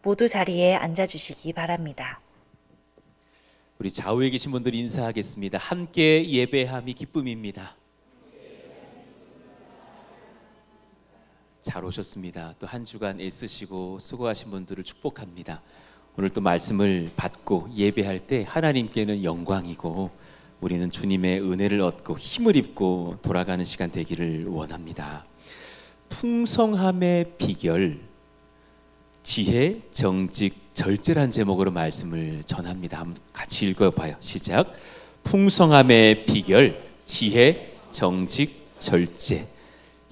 모두 자리에 앉아주시기 바랍니다. 우리 좌우에 계신 분들 인사하겠습니다. 함께 예배함이 기쁨입니다. 잘 오셨습니다. 또 한 주간 애쓰시고 수고하신 분들을 축복합니다. 오늘 또 말씀을 받고 예배할 때 하나님께는 영광이고 우리는 주님의 은혜를 얻고 힘을 입고 돌아가는 시간 되기를 원합니다. 풍성함의 비결, 지혜, 정직, 절제란 제목으로 말씀을 전합니다. 한번 같이 읽어봐요. 시작. 풍성함의 비결, 지혜, 정직, 절제.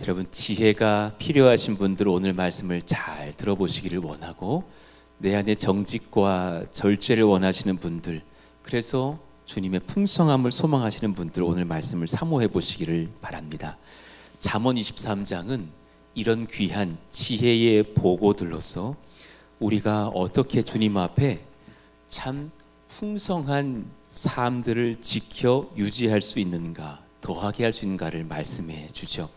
여러분, 지혜가 필요하신 분들 오늘 말씀을 잘 들어보시기를 원하고, 내 안에 정직과 절제를 원하시는 분들, 그래서 주님의 풍성함을 소망하시는 분들 오늘 말씀을 사모해 보시기를 바랍니다. 잠언 23장은 이런 귀한 지혜의 보고들로서 우리가 어떻게 주님 앞에 참 풍성한 삶들을 지켜 유지할 수 있는가, 더하게 할 수 있는가를 말씀해 주죠.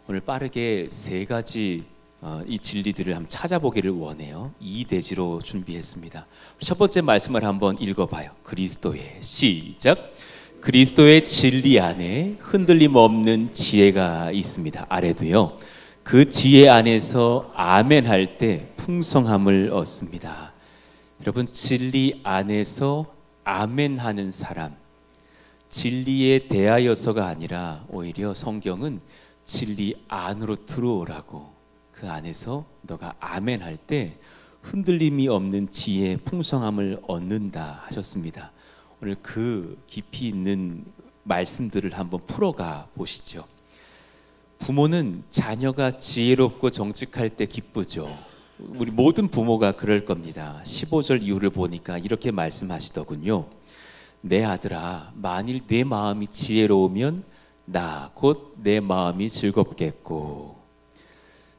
오늘 빠르게 세 가지 이 진리들을 한번 찾아보기를 원해요. 2대지로 준비했습니다. 첫 번째 말씀을 한번 읽어봐요. 그리스도의 시작. 그리스도의 진리 안에 흔들림 없는 지혜가 있습니다. 아래도요. 그 지혜 안에서 아멘 할 때 풍성함을 얻습니다. 여러분, 진리 안에서 아멘 하는 사람, 진리에 대하여서가 아니라 오히려 성경은 진리 안으로 들어오라고, 그 안에서 너가 아멘 할 때 흔들림이 없는 지혜의 풍성함을 얻는다 하셨습니다. 오늘 그 깊이 있는 말씀들을 한번 풀어가 보시죠. 부모는 자녀가 지혜롭고 정직할 때 기쁘죠. 우리 모든 부모가 그럴 겁니다. 15절 이후를 보니까 이렇게 말씀하시더군요. 내 아들아, 만일 내 마음이 지혜로우면 나 곧 내 마음이 즐겁겠고.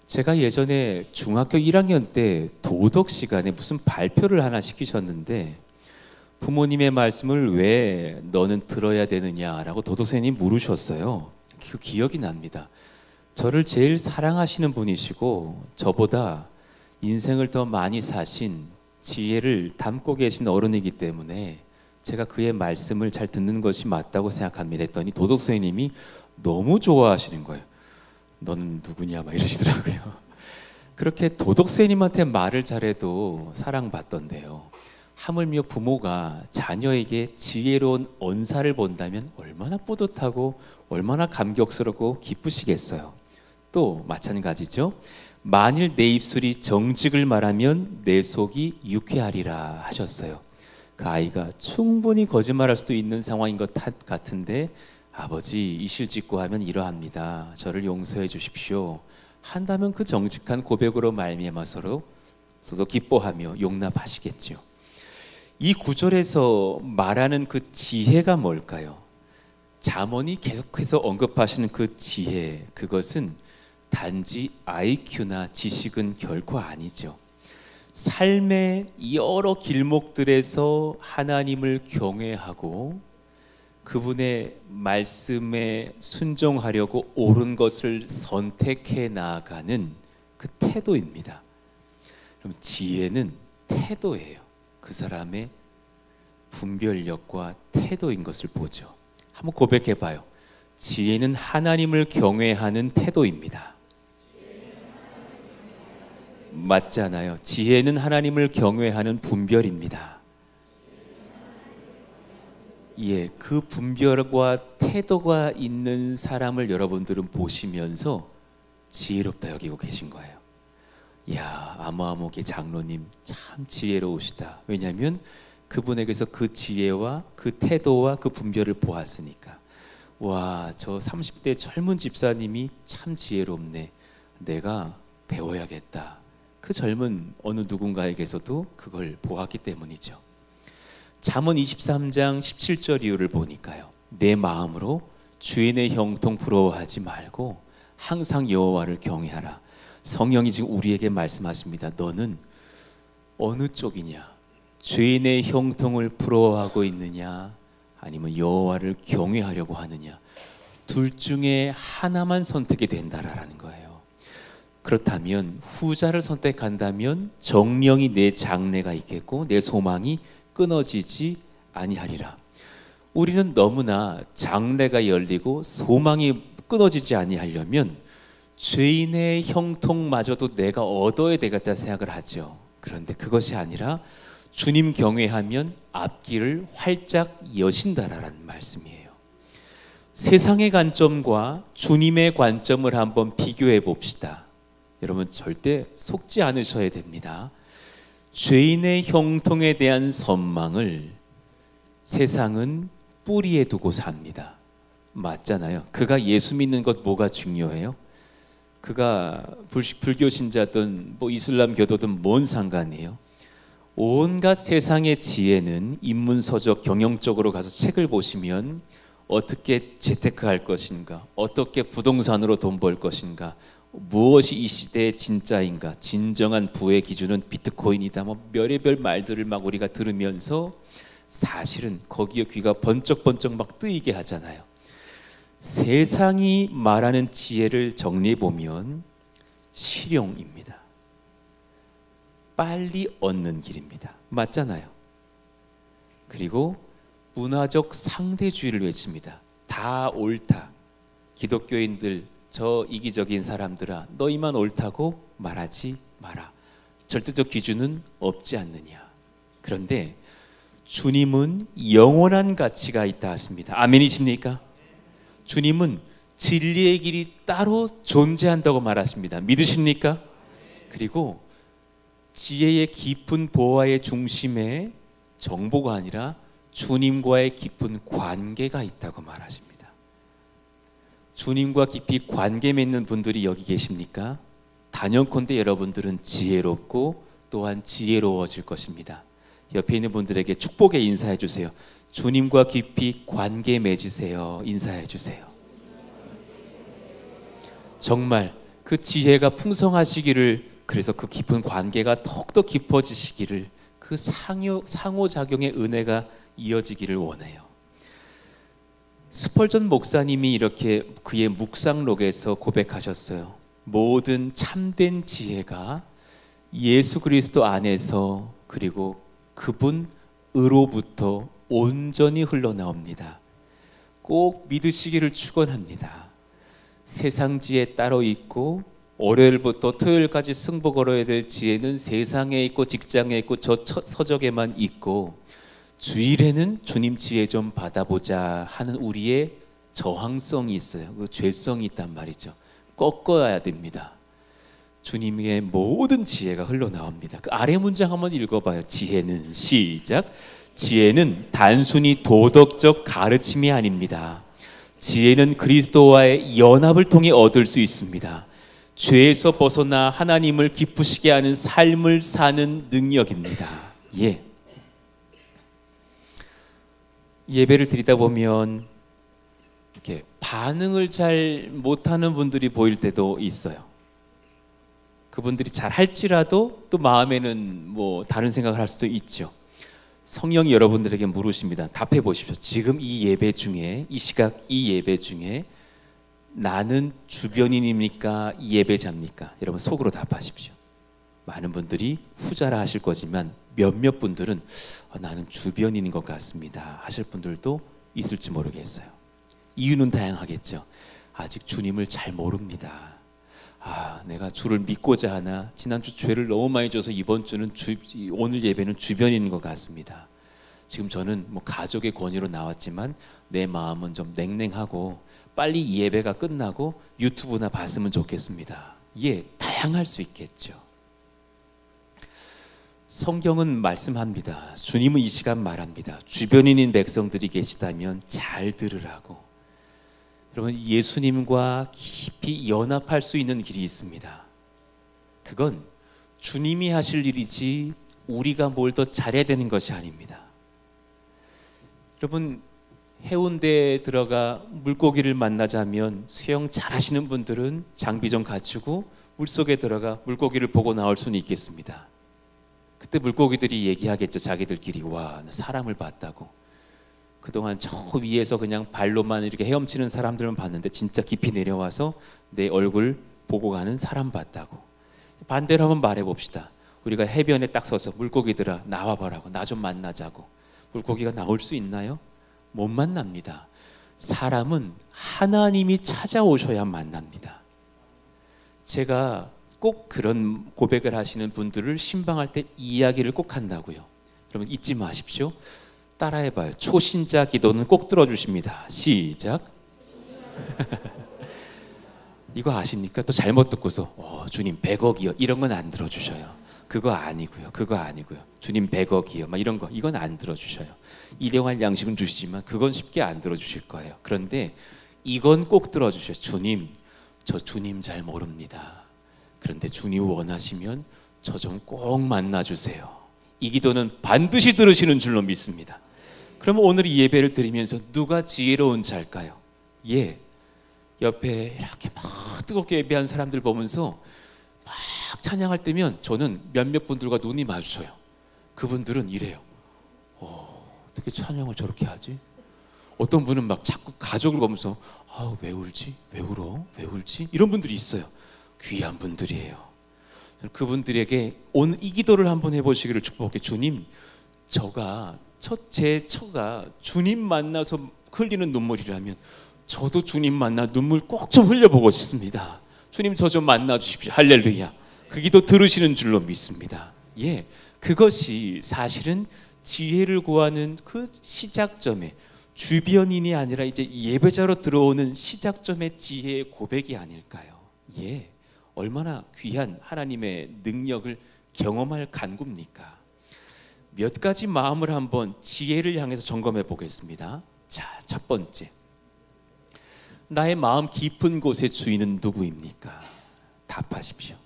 제가 예전에 중학교 1학년 때 도덕 시간에 무슨 발표를 하나 시키셨는데 부모님의 말씀을 왜 너는 들어야 되느냐라고 도덕 선생님이 물으셨어요. 그 기억이 납니다. 저를 제일 사랑하시는 분이시고 저보다 인생을 더 많이 사신 지혜를 담고 계신 어른이기 때문에 제가 그의 말씀을 잘 듣는 것이 맞다고 생각합니다 했더니 도덕 선생님이 너무 좋아하시는 거예요. 너는 누구냐 막 이러시더라고요. 그렇게 도덕 선생님한테 말을 잘해도 사랑받던데요. 하물며 부모가 자녀에게 지혜로운 언사를 본다면 얼마나 뿌듯하고 얼마나 감격스럽고 기쁘시겠어요. 또 마찬가지죠. 만일 내 입술이 정직을 말하면 내 속이 유쾌하리라 하셨어요. 그 아이가 충분히 거짓말할 수도 있는 상황인 것 같은데 아버지 이실직고 하면 이러합니다. 저를 용서해 주십시오. 한다면 그 정직한 고백으로 말미암아서도 기뻐하며 용납하시겠죠. 이 구절에서 말하는 그 지혜가 뭘까요? 잠언이 계속해서 언급하시는 그 지혜, 그것은 단지 IQ나 지식은 결코 아니죠. 삶의 여러 길목들에서 하나님을 경외하고 그분의 말씀에 순종하려고 옳은 것을 선택해 나아가는 그 태도입니다. 그럼 지혜는 태도예요. 그 사람의 분별력과 태도인 것을 보죠. 한번 고백해 봐요. 지혜는 하나님을 경외하는 태도입니다. 맞잖아요. 지혜는 하나님을 경외하는 분별입니다. 예, 그 분별과 태도가 있는 사람을 여러분들은 보시면서 지혜롭다 여기고 계신 거예요. 야, 아모아모계 장로님 참 지혜로우시다. 왜냐하면 그분에게서 그 지혜와 그 태도와 그 분별을 보았으니까. 와, 저 30대 젊은 집사님이 참 지혜롭네. 내가 배워야겠다. 그 젊은 어느 누군가에게서도 그걸 보았기 때문이죠. 잠언 23장 17절 이유를 보니까요. 내 마음으로 주인의 형통 부러워하지 말고 항상 여호와를 경외하라. 성령이 지금 우리에게 말씀하십니다. 너는 어느 쪽이냐? 주인의 형통을 부러워하고 있느냐? 아니면 여호와를 경외하려고 하느냐? 둘 중에 하나만 선택이 된다라는 거예요. 그렇다면 후자를 선택한다면 정령이 내 장래가 있겠고 내 소망이 끊어지지 아니하리라. 우리는 너무나 장래가 열리고 소망이 끊어지지 아니하려면 죄인의 형통마저도 내가 얻어야 되겠다 생각을 하죠. 그런데 그것이 아니라 주님 경외하면 앞길을 활짝 여신다라는 말씀이에요. 세상의 관점과 주님의 관점을 한번 비교해 봅시다. 여러분 절대 속지 않으셔야 됩니다. 죄인의 형통에 대한 선망을 세상은 뿌리에 두고 삽니다. 맞잖아요. 그가 예수 믿는 것 뭐가 중요해요? 그가 불교 신자든 뭐 이슬람교도든 뭔 상관이에요? 온갖 세상의 지혜는 인문서적 경영적으로 가서 책을 보시면 어떻게 재테크할 것인가, 어떻게 부동산으로 돈 벌 것인가, 무엇이 이 시대의 진짜인가, 진정한 부의 기준은 비트코인이다, 뭐 별의별 말들을 막 우리가 들으면서 사실은 거기에 귀가 번쩍번쩍 막 뜨이게 하잖아요. 세상이 말하는 지혜를 정리해 보면 실용입니다. 빨리 얻는 길입니다. 맞잖아요. 그리고 문화적 상대주의를 외칩니다. 다 옳다. 기독교인들, 저 이기적인 사람들아, 너희만 옳다고 말하지 마라. 절대적 기준은 없지 않느냐. 그런데 주님은 영원한 가치가 있다 하십니다. 아멘이십니까? 주님은 진리의 길이 따로 존재한다고 말하십니다. 믿으십니까? 그리고 지혜의 깊은 보화의 중심에 정보가 아니라 주님과의 깊은 관계가 있다고 말하십니다. 주님과 깊이 관계 맺는 분들이 여기 계십니까? 단연컨대 여러분들은 지혜롭고 또한 지혜로워질 것입니다. 옆에 있는 분들에게 축복의 인사해 주세요. 주님과 깊이 관계 맺으세요. 인사해 주세요. 정말 그 지혜가 풍성하시기를, 그래서 그 깊은 관계가 더욱더 깊어지시기를, 그 상호작용의 은혜가 이어지기를 원해요. 스펄전 목사님이 이렇게 그의 묵상록에서 고백하셨어요. 모든 참된 지혜가 예수 그리스도 안에서 그리고 그분으로부터 온전히 흘러나옵니다. 꼭 믿으시기를 축원합니다. 세상 지혜 따로 있고 월요일부터 토요일까지 승부 걸어야 될 지혜는 세상에 있고 직장에 있고 저 서적에만 있고, 주일에는 주님 지혜 좀 받아보자 하는 우리의 저항성이 있어요. 그 죄성이 있단 말이죠. 꺾어야 됩니다. 주님의 모든 지혜가 흘러나옵니다. 그 아래 문장 한번 읽어봐요. 지혜는, 시작. 지혜는 단순히 도덕적 가르침이 아닙니다. 지혜는 그리스도와의 연합을 통해 얻을 수 있습니다. 죄에서 벗어나 하나님을 기쁘시게 하는 삶을 사는 능력입니다. 예배를 드리다 보면 이렇게 반응을 잘 못하는 분들이 보일 때도 있어요. 그분들이 잘 할지라도 또 마음에는 뭐 다른 생각을 할 수도 있죠. 성령이 여러분들에게 물으십니다. 답해 보십시오. 지금 이 예배 중에, 이 시각 이 예배 중에 나는 주변인입니까? 예배자입니까? 여러분 속으로 답하십시오. 많은 분들이 후자라 하실 거지만 몇몇 분들은 나는 주변인인 것 같습니다 하실 분들도 있을지 모르겠어요. 이유는 다양하겠죠. 아직 주님을 잘 모릅니다. 내가 주를 믿고자 하나, 지난주 죄를 너무 많이 져서 이번 주는 오늘 예배는 주변인인 것 같습니다. 지금 저는 뭐 가족의 권유로 나왔지만 내 마음은 좀 냉랭하고 빨리 이 예배가 끝나고 유튜브나 봤으면 좋겠습니다. 다양할 수 있겠죠. 성경은 말씀합니다. 주님은 이 시간 말합니다. 주변인인 백성들이 계시다면 잘 들으라고. 여러분, 예수님과 깊이 연합할 수 있는 길이 있습니다. 그건 주님이 하실 일이지 우리가 뭘 더 잘해야 되는 것이 아닙니다. 여러분, 해운대에 들어가 물고기를 만나자면 수영 잘하시는 분들은 장비 좀 갖추고 물속에 들어가 물고기를 보고 나올 수는 있겠습니다. 그때 물고기들이 얘기하겠죠. 자기들끼리, 와, 사람을 봤다고. 그동안 저 위에서 그냥 발로만 이렇게 헤엄치는 사람들만 봤는데 진짜 깊이 내려와서 내 얼굴 보고 가는 사람 같다고. 반대로 한번 말해봅시다. 우리가 해변에 딱 서서 물고기들아 나와봐라고, 나 좀 만나자고. 물고기가 나올 수 있나요? 못 만납니다. 사람은 하나님이 찾아오셔야 만납니다. 제가 꼭 그런 고백을 하시는 분들을 신방할 때 이 이야기를 꼭 한다고요. 여러분 잊지 마십시오. 따라해봐요. 초신자 기도는 꼭 들어주십니다. 시작. 이거 아십니까? 또 잘못 듣고서 주님 100억이요 이런 건 안 들어주셔요. 그거 아니고요. 주님 100억이요 막 이런 거, 이건 안 들어주셔요. 일용할 양식은 주시지만 그건 쉽게 안 들어주실 거예요. 그런데 이건 꼭 들어주셔요. 주님, 저 주님 잘 모릅니다. 그런데 주님 원하시면 저 좀 꼭 만나주세요. 이 기도는 반드시 들으시는 줄로 믿습니다. 그러면 오늘 이 예배를 드리면서 누가 지혜로운 자일까요? 예, 옆에 이렇게 막 뜨겁게 예배한 사람들 보면서 막 찬양할 때면 저는 몇몇 분들과 눈이 마주쳐요. 그분들은 이래요. 어떻게 찬양을 저렇게 하지? 어떤 분은 막 자꾸 가족을 보면서 왜 울지? 왜 울어? 왜 울지? 이런 분들이 있어요. 귀한 분들이에요. 그분들에게 오늘 이 기도를 한번 해보시기를 축복할게요. 주님, 제 처가 주님 만나서 흘리는 눈물이라면 저도 주님 만나 눈물 꼭 좀 흘려보고 싶습니다. 주님 저 좀 만나 주십시오. 할렐루야. 그 기도 들으시는 줄로 믿습니다. 예, 그것이 사실은 지혜를 구하는 그 시작점에, 주변인이 아니라 이제 예배자로 들어오는 시작점의 지혜의 고백이 아닐까요? 예, 얼마나 귀한 하나님의 능력을 경험할 간구입니까? 몇 가지 마음을 한번 지혜를 향해서 점검해 보겠습니다. 자, 첫 번째, 나의 마음 깊은 곳의 주인은 누구입니까? 답하십시오.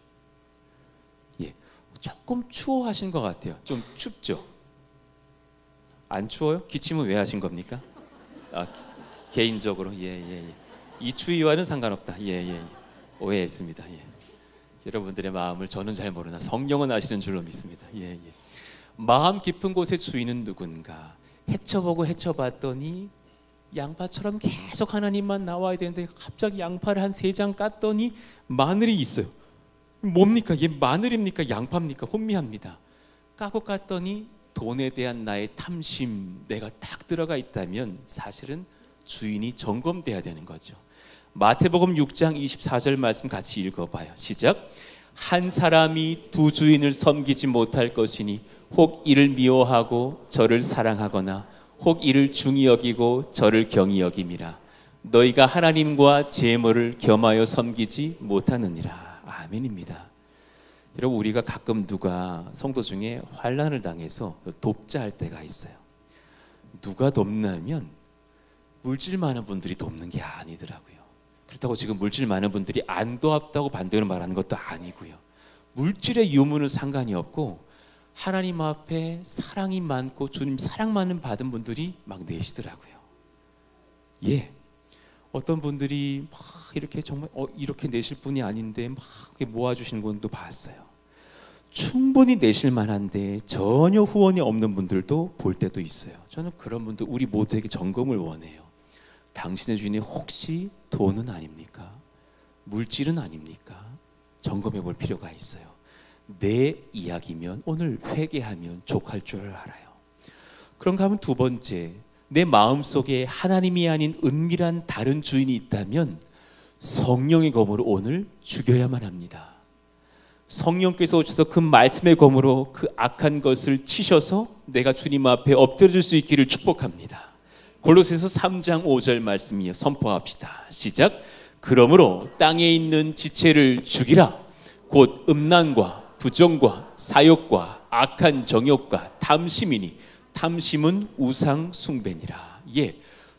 예, 조금 추워하신 것 같아요. 좀 춥죠? 안 추워요? 기침은 왜 하신 겁니까? 개인적으로 이 추위와는 상관없다. 오해했습니다. 여러분들의 마음을 저는 잘 모르나 성령은 아시는 줄로 믿습니다. 마음 깊은 곳의 주인은 누군가? 헤쳐보고 헤쳐봤더니 양파처럼 계속 하나님만 나와야 되는데 갑자기 양파를 한 3장 깠더니 마늘이 있어요. 뭡니까? 얘 마늘입니까? 양파입니까? 혼미합니다. 까고 깠더니 돈에 대한 나의 탐심, 내가 딱 들어가 있다면 사실은 주인이 점검돼야 되는 거죠. 마태복음 6장 24절 말씀 같이 읽어봐요. 시작. 한 사람이 두 주인을 섬기지 못할 것이니 혹 이를 미워하고 저를 사랑하거나 혹 이를 중히 여기고 저를 경히 여김이라. 너희가 하나님과 재물을 겸하여 섬기지 못하느니라. 아멘입니다. 여러분, 우리가 가끔 누가 성도 중에 환난을 당해서 돕자 할 때가 있어요. 누가 돕냐면 물질 많은 분들이 돕는 게 아니더라고요. 그렇다고 지금 물질 많은 분들이 안 도왔다고 반대로 말하는 것도 아니고요. 물질의 유무는 상관이 없고 하나님 앞에 사랑이 많고 주님 사랑 많은 받은 분들이 막 내시더라고요. 예, 어떤 분들이 막 이렇게 정말 이렇게 내실 분이 아닌데 막 모아주시는 분도 봤어요. 충분히 내실 만한데 전혀 후원이 없는 분들도 볼 때도 있어요. 저는 그런 분들 우리 모두에게 점검을 원해요. 당신의 주인이 혹시 돈은 아닙니까? 물질은 아닙니까? 점검해 볼 필요가 있어요. 내 이야기면 오늘 회개하면 족할 줄 알아요. 그런가 하면 두 번째, 내 마음속에 하나님이 아닌 은밀한 다른 주인이 있다면 성령의 검으로 오늘 죽여야만 합니다. 성령께서 오셔서 그 말씀의 검으로 그 악한 것을 치셔서 내가 주님 앞에 엎드려질 수 있기를 축복합니다. 골로새서 3장 5절 말씀이요, 선포합시다. 시작. 그러므로 땅에 있는 지체를 죽이라. 곧 음란과 부정과 사욕과 악한 정욕과 탐심이니 탐심은 우상 숭배니라. 예,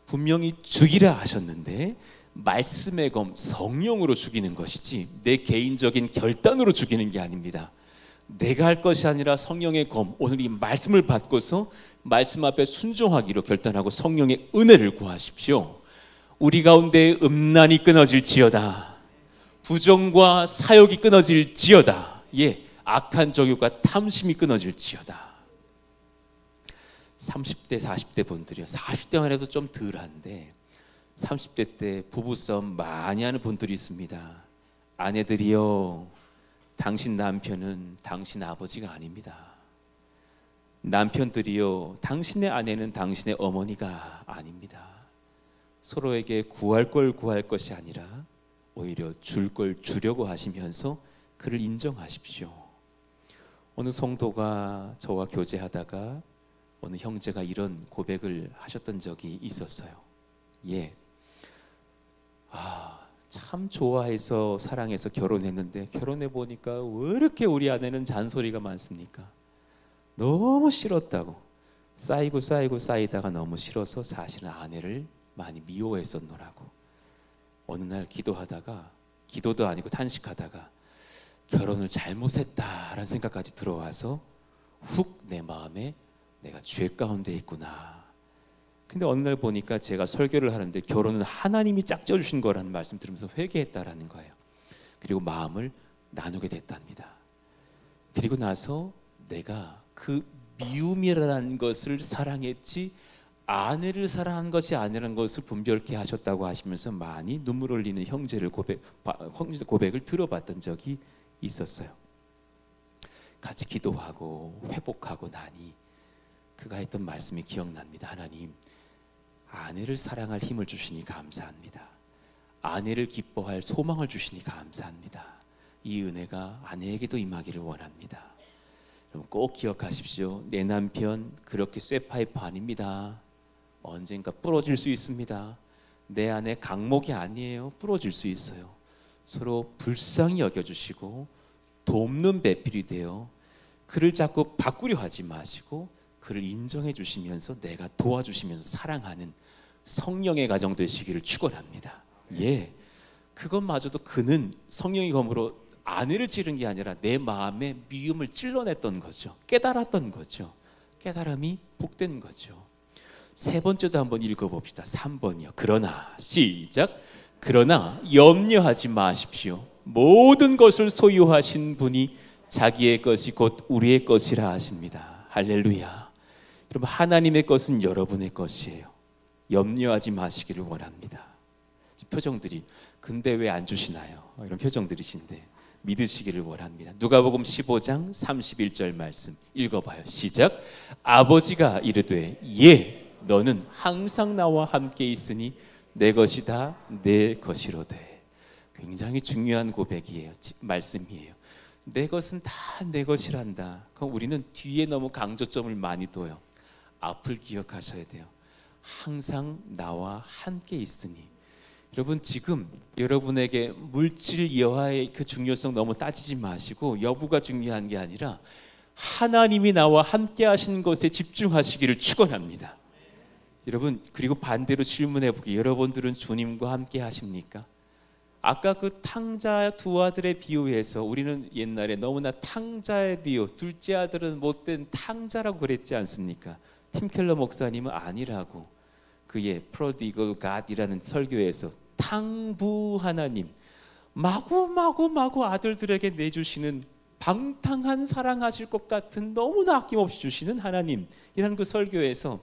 분명히 죽이라 하셨는데 말씀의 검, 성령으로 죽이는 것이지 내 개인적인 결단으로 죽이는 게 아닙니다. 내가 할 것이 아니라 성령의 검, 오늘 이 말씀을 받고서 말씀 앞에 순종하기로 결단하고 성령의 은혜를 구하십시오. 우리 가운데 음란이 끊어질지어다. 부정과 사욕이 끊어질지어다. 예, 악한 정욕과 탐심이 끊어질지어다. 30대 40대 분들이요, 40대만 해도 좀 덜한데 30대 때 부부싸움 많이 하는 분들이 있습니다. 아내들이여, 당신 남편은 당신 아버지가 아닙니다. 남편들이여, 당신의 아내는 당신의 어머니가 아닙니다. 서로에게 구할 걸 구할 것이 아니라 오히려 줄 걸 주려고 하시면서 그를 인정하십시오. 어느 성도가 저와 교제하다가 어느 형제가 이런 고백을 하셨던 적이 있었어요. 예. 참 좋아해서 사랑해서 결혼했는데 결혼해 보니까 왜 이렇게 우리 아내는 잔소리가 많습니까? 너무 싫었다고. 쌓이고 쌓이다가 너무 싫어서 사실은 아내를 많이 미워했었노라고. 어느 날 기도하다가, 기도도 아니고 탄식하다가 결혼을 잘못했다라는 생각까지 들어와서 훅 내 마음에 내가 죄 가운데 있구나. 근데 어느 날 보니까 제가 설교를 하는데 결혼은 하나님이 짝져 주신 거라는 말씀 들으면서 회개했다라는 거예요. 그리고 마음을 나누게 됐답니다. 그리고 나서 내가 그 미움이라는 것을 사랑했지 아내를 사랑한 것이 아니라는 것을 분별케 하셨다고 하시면서 많이 눈물 흘리는 형제를 고백을 들어봤던 적이 있었어요. 같이 기도하고 회복하고 나니 그가 했던 말씀이 기억납니다. 하나님, 아내를 사랑할 힘을 주시니 감사합니다. 아내를 기뻐할 소망을 주시니 감사합니다. 이 은혜가 아내에게도 임하기를 원합니다. 여러분 꼭 기억하십시오. 내 남편 그렇게 쇠파이프 아닙니다. 언젠가 부러질 수 있습니다. 내 아내 강목이 아니에요. 부러질 수 있어요. 서로 불쌍히 여겨주시고 돕는 배필이 되어 그를 자꾸 바꾸려 하지 마시고 그를 인정해 주시면서 내가 도와주시면서 사랑하는 성령의 가정 되시기를 축원합니다. 예, 그것마저도 그는 성령의 검으로 아내를 찌른 게 아니라 내 마음에 미움을 찔러냈던 거죠. 깨달았던 거죠. 깨달음이 복된 거죠. 세 번째도 한번 읽어봅시다. 3번이요. 그러나 시작. 그러나 염려하지 마십시오. 모든 것을 소유하신 분이 자기의 것이 곧 우리의 것이라 하십니다. 할렐루야. 여러분 하나님의 것은 여러분의 것이에요. 염려하지 마시기를 원합니다. 표정들이 근데 왜 안 주시나요? 이런 표정들이신데 믿으시기를 원합니다. 누가복음 15장 31절 말씀 읽어봐요. 시작. 아버지가 이르되 예 너는 항상 나와 함께 있으니 내 것이 다 내 것이로되. 굉장히 중요한 고백이에요. 말씀이에요. 내 것은 다 내 것이란다. 그럼 우리는 뒤에 너무 강조점을 많이 둬요. 앞을 기억하셔야 돼요. 항상 나와 함께 있으니. 여러분 지금 여러분에게 물질 여하의 그 중요성 너무 따지지 마시고 여부가 중요한 게 아니라 하나님이 나와 함께 하신 것에 집중하시기를 축원합니다. 여러분 그리고 반대로 질문해 보기. 여러분들은 주님과 함께 하십니까? 아까 그 탕자 두 아들의 비유에서 우리는 옛날에 너무나 탕자의 비유, 둘째 아들은 못된 탕자라고 그랬지 않습니까? 팀 켈러 목사님은 아니라고 그의 프로디글 갓이라는 설교에서 탕부 하나님, 마구 아들들에게 내주시는 방탕한 사랑하실 것 같은 너무나 아낌없이 주시는 하나님이라는 그 설교에서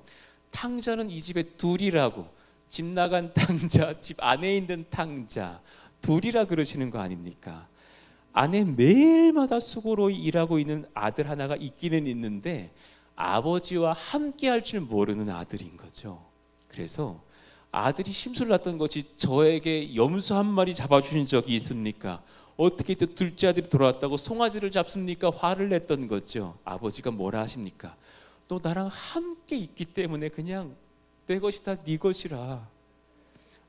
탕자는 이 집에 둘이라고, 집 나간 탕자, 집 안에 있는 탕자 둘이라 그러시는 거 아닙니까? 안에 매일마다 수고로 일하고 있는 아들 하나가 있기는 있는데 아버지와 함께 할 줄 모르는 아들인 거죠. 그래서 아들이 심술 났던 것이 저에게 염소 한 마리 잡아주신 적이 있습니까? 어떻게 또 둘째 아들이 돌아왔다고 송아지를 잡습니까? 화를 냈던 거죠. 아버지가 뭐라 하십니까? 너 나랑 함께 있기 때문에 그냥 내 것이 다 네 것이라.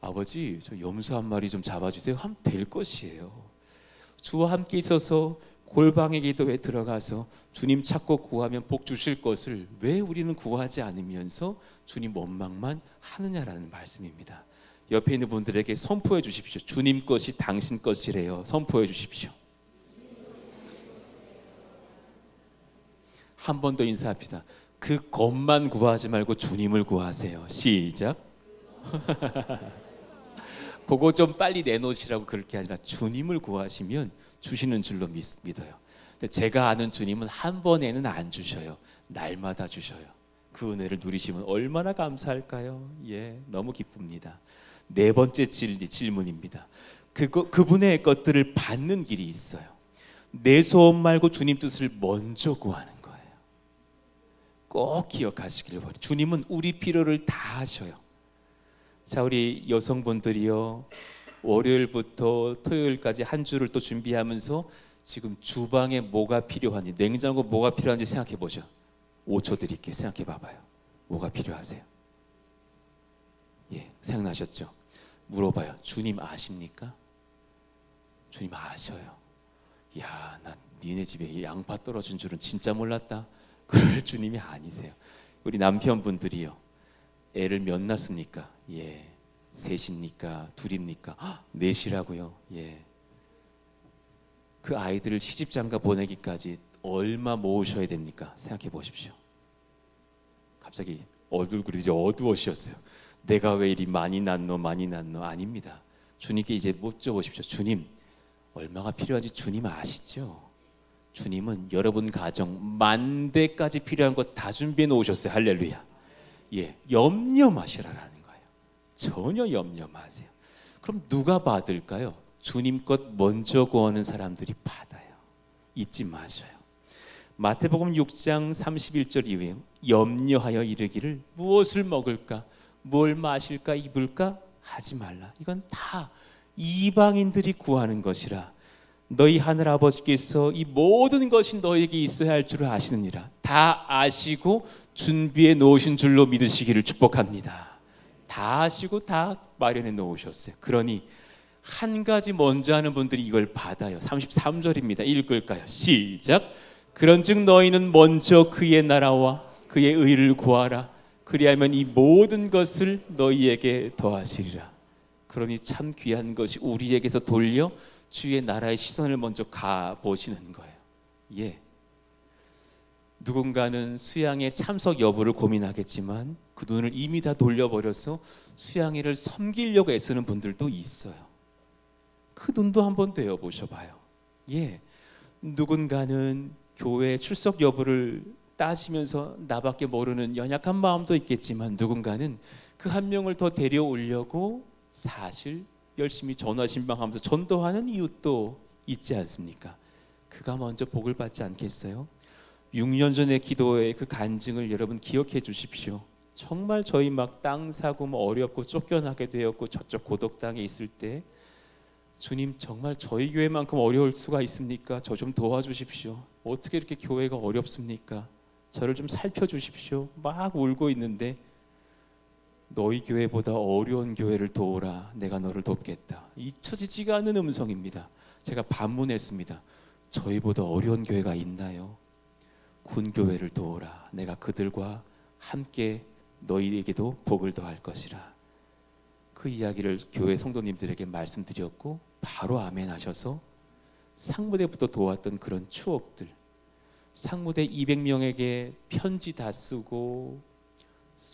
아버지 저 염소 한 마리 좀 잡아주세요 하면 될 것이에요. 주와 함께 있어서 골방의 기도에 들어가서 주님 찾고 구하면 복 주실 것을 왜 우리는 구하지 않으면서 주님 원망만 하느냐라는 말씀입니다. 옆에 있는 분들에게 선포해 주십시오. 주님 것이 당신 것이래요. 선포해 주십시오. 한 번 더 인사합시다. 그 것만 구하지 말고 주님을 구하세요. 시작. 그거 좀 빨리 내놓으시라고 그럴 게 아니라 주님을 구하시면 주시는 줄로 믿어요. 근데 제가 아는 주님은 한 번에는 안 주셔요. 날마다 주셔요. 그 은혜를 누리시면 얼마나 감사할까요? 예, 너무 기쁩니다. 네 번째 질문입니다. 그분의 것들을 받는 길이 있어요. 내 소원 말고 주님 뜻을 먼저 구하는 거예요. 꼭 기억하시길 바랍니다. 주님은 우리 필요를 다 하셔요. 자, 우리 여성분들이요, 월요일부터 토요일까지 한 주를 또 준비하면서 지금 주방에 뭐가 필요한지, 냉장고 뭐가 필요한지 생각해 보죠. 5초 드릴게요. 생각해 봐봐요. 뭐가 필요하세요? 예, 생각나셨죠? 물어봐요. 주님 아십니까? 주님 아셔요. 야, 난 니네 집에 양파 떨어진 줄은 진짜 몰랐다. 그럴 주님이 아니세요. 우리 남편분들이요, 애를 몇 낳습니까? 예, 셋입니까? 둘입니까? 넷이라고요. 예. 그 아이들을 시집장가 보내기까지 얼마 모으셔야 됩니까? 생각해 보십시오. 갑자기 얼굴이 이제 어두워지셨어요. 내가 왜 이리 많이 낳노 아닙니다. 주님께 이제 묻어보십시오. 주님, 얼마가 필요한지 주님 아시죠? 주님은 여러분 가정 10,000대까지 필요한 것 다 준비해 놓으셨어요. 할렐루야. 예, 염려 마시라라는 거예요. 전혀 염려 마세요. 그럼 누가 받을까요? 주님 것 먼저 구하는 사람들이 받아요. 잊지 마셔요. 마태복음 6장 31절 이후에 염려하여 이르기를 무엇을 먹을까, 뭘 마실까, 입을까 하지 말라. 이건 다 이방인들이 구하는 것이라. 너희 하늘 아버지께서 이 모든 것이 너에게 있어야 할 줄을 아시느니라. 다 아시고 준비해 놓으신 줄로 믿으시기를 축복합니다. 다 아시고 다 마련해 놓으셨어요. 그러니 한 가지 먼저 하는 분들이 이걸 받아요. 33절입니다. 읽을까요? 시작. 그런즉 너희는 먼저 그의 나라와 그의 의를 구하라. 그리하면 이 모든 것을 너희에게 더하시리라. 그러니 참 귀한 것이 우리에게서 돌려 주의 나라의 시선을 먼저 가보시는 거예요. 예. 누군가는 수양회 참석 여부를 고민하겠지만 그 눈을 이미 다 돌려버려서 수양회를 섬기려고 애쓰는 분들도 있어요. 그 눈도 한번 떼어보셔봐요. 예. 누군가는 교회 출석 여부를 따지면서 나밖에 모르는 연약한 마음도 있겠지만 누군가는 그 한 명을 더 데려오려고 사실 열심히 전화신방하면서 전도하는 이웃도 있지 않습니까? 그가 먼저 복을 받지 않겠어요? 6년 전의 기도의 그 간증을 여러분 기억해 주십시오. 정말 저희 막 땅 사고 뭐 어렵고 쫓겨나게 되었고 저쪽 고독 땅에 있을 때 주님 정말 저희 교회만큼 어려울 수가 있습니까? 저 좀 도와주십시오. 어떻게 이렇게 교회가 어렵습니까? 저를 좀 살펴주십시오. 막 울고 있는데 너희 교회보다 어려운 교회를 도우라. 내가 너를 돕겠다. 잊혀지지가 않는 음성입니다. 제가 반문했습니다. 저희보다 어려운 교회가 있나요? 군교회를 도우라. 내가 그들과 함께 너희에게도 복을 더할 것이라. 그 이야기를 교회 성도님들에게 말씀드렸고 바로 아멘 하셔서 상무대부터 도왔던 그런 추억들, 상무대 200명에게 편지 다 쓰고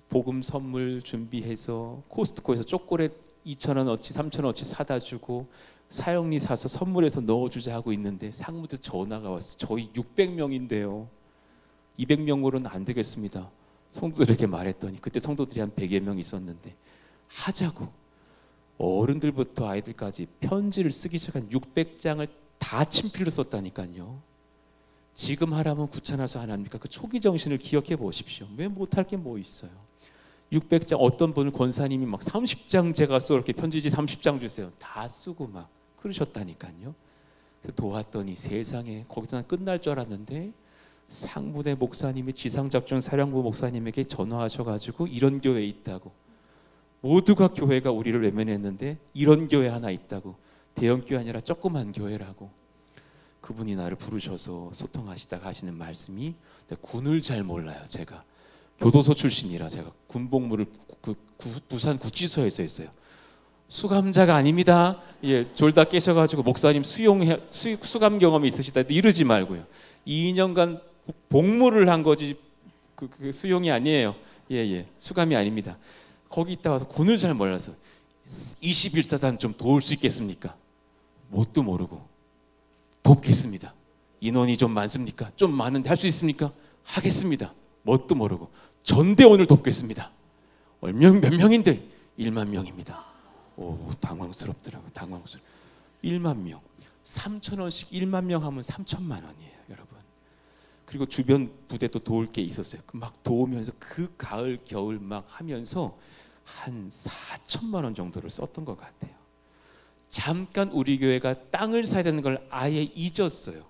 복음 선물 준비해서 코스트코에서 초콜릿 2,000원어치 3,000원어치 사다 주고 사형리 사서 선물해서 넣어주자 하고 있는데 상무대 전화가 왔어요. 저희 600명인데요 200명으로는 안 되겠습니다. 성도들에게 말했더니 그때 성도들이 한 100여 명 있었는데 하자고 어른들부터 아이들까지 편지를 쓰기 시작한 600장을 다 친필로 썼다니까요. 지금 하라면 귀찮아서 안 합니까? 그 초기 정신을 기억해 보십시오. 왜 못할 게 뭐 있어요? 600장 어떤 분을 권사님이 막 30장 제가 써 이렇게 편지지 30장 주세요. 다 쓰고 막 그러셨다니까요. 그래서 도왔더니 세상에 거기서 끝날 줄 알았는데 상무대 목사님이 지상작전 사령부 목사님에게 전화하셔가지고 이런 교회 있다고 모두가 교회가 우리를 외면했는데 이런 교회 하나 있다고 대형 교회 아니라 조그만 교회라고 그분이 나를 부르셔서 소통하시다가 하시는 말씀이 군을 잘 몰라요. 제가 교도소 출신이라 제가 군복무를 부산 구치소에서 했어요. 수감자가 아닙니다. 예, 졸다 깨셔가지고 목사님 수감 경험이 있으시다 이러지 말고요. 2년간 복무를 한 거지 그 수용이 아니에요. 예, 수감이 아닙니다. 거기 있다 와서 군을 잘 몰라서 21사단 좀 도울 수 있겠습니까? 뭣도 모르고 돕겠습니다. 인원이 좀 많습니까? 좀 많은데 할 수 있습니까? 하겠습니다. 뭣도 모르고 전대원을 돕겠습니다. 몇 명인데 1만 명입니다. 오, 당황스럽더라고요. 당황스러워. 1만 명, 3,000원씩 1만 명 하면 3천만 원이에요, 여러분. 그리고 주변 부대도 도울 게 있었어요. 막 도우면서 그 가을 겨울 막 하면서 한 4천만 원 정도를 썼던 것 같아요. 잠깐 우리 교회가 땅을 사야 되는 걸 아예 잊었어요.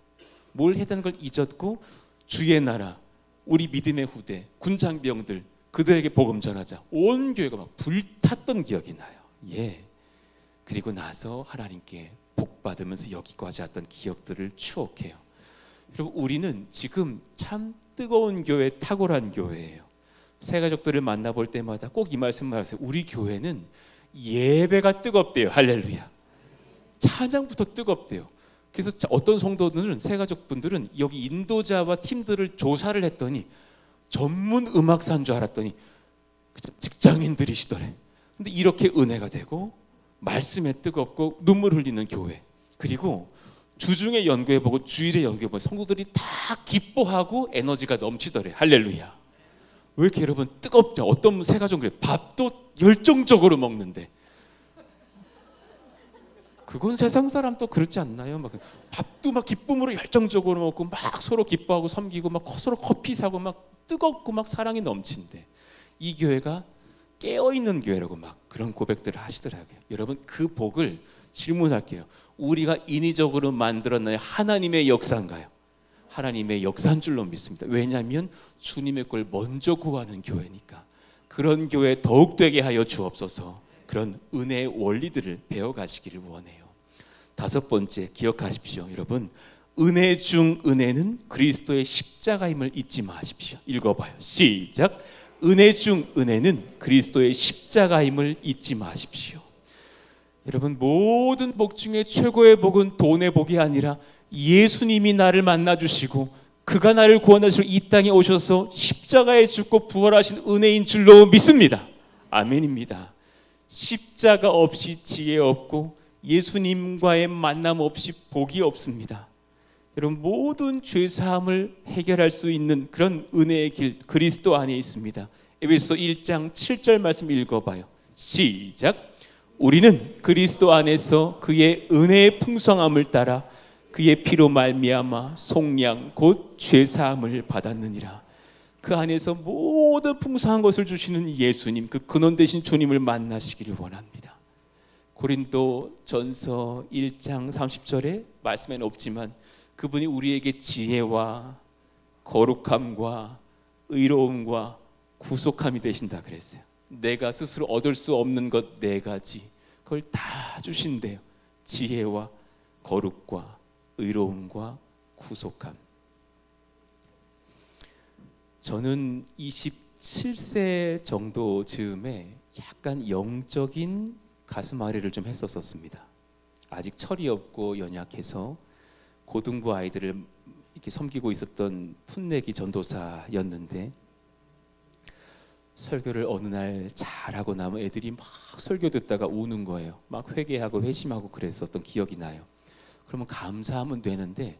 뭘 해야 되는 걸 잊었고 주의 나라, 우리 믿음의 후대, 군장병들 그들에게 복음 전하자. 온 교회가 막 불탔던 기억이 나요. 예. 그리고 나서 하나님께 복 받으면서 여기까지 왔던 기억들을 추억해요. 그리고 우리는 지금 참 뜨거운 교회, 탁월한 교회예요. 새 가족들을 만나볼 때마다 꼭 이 말씀을 하세요. 우리 교회는 예배가 뜨겁대요. 할렐루야. 찬양부터 뜨겁대요. 그래서 어떤 성도들은, 새 가족분들은 여기 인도자와 팀들을 조사를 했더니 전문 음악사인 줄 알았더니 직장인들이시더래. 근데 이렇게 은혜가 되고 말씀에 뜨겁고 눈물 흘리는 교회, 그리고 주중에 연구해보고 주일에 연구해보고 성도들이 다 기뻐하고 에너지가 넘치더래. 할렐루야. 왜 이렇게 여러분 뜨겁죠? 어떤 새 가족은 그래, 밥도 열정적으로 먹는데. 그건 세상 사람도 그렇지 않나요? 막 밥도 막 기쁨으로 열정적으로 먹고 막 서로 기뻐하고 섬기고 막 서로 커피 사고 막 뜨겁고 막 사랑이 넘친데, 이 교회가 깨어있는 교회라고 막 그런 고백들을 하시더라고요. 여러분, 그 복을 질문할게요. 우리가 인위적으로 만들어낸 하나님의 역사인가요? 하나님의 역사인 줄로 믿습니다. 왜냐하면 주님의 걸 먼저 구하는 교회니까. 그런 교회 더욱 되게 하여 주옵소서. 그런 은혜의 원리들을 배워가시기를 원해요. 다섯 번째, 기억하십시오. 여러분, 은혜 중 은혜는 그리스도의 십자가임을 잊지 마십시오. 읽어봐요. 시작. 은혜 중 은혜는 그리스도의 십자가임을 잊지 마십시오. 여러분, 모든 복 중에 최고의 복은 돈의 복이 아니라 예수님이 나를 만나주시고 그가 나를 구원하시고 이 땅에 오셔서 십자가에 죽고 부활하신 은혜인 줄로 믿습니다. 아멘입니다. 십자가 없이 지혜 없고 예수님과의 만남 없이 복이 없습니다. 여러분, 모든 죄사함을 해결할 수 있는 그런 은혜의 길, 그리스도 안에 있습니다. 에베소서 1장 7절 말씀 읽어봐요. 시작. 우리는 그리스도 안에서 그의 은혜의 풍성함을 따라 그의 피로 말미암아 속량 곧 죄사함을 받았느니라. 그 안에서 모든 풍성한 것을 주시는 예수님, 그 근원 되신 주님을 만나시기를 원합니다. 고린도 전서 1장 30절에 말씀에는 없지만 그분이 우리에게 지혜와 거룩함과 의로움과 구속함이 되신다 그랬어요. 내가 스스로 얻을 수 없는 것 네 가지, 그걸 다 주신대요. 지혜와 거룩과 의로움과 구속함. 저는 27세 정도 즈음에 약간 영적인 가슴 아래를 좀 했었습니다. 아직 철이 없고 연약해서 고등부 아이들을 이렇게 섬기고 있었던 풋내기 전도사였는데, 설교를 어느 날 잘하고 나면 애들이 막 설교 듣다가 우는 거예요. 막 회개하고 회심하고 그랬었던 기억이 나요. 그러면 감사하면 되는데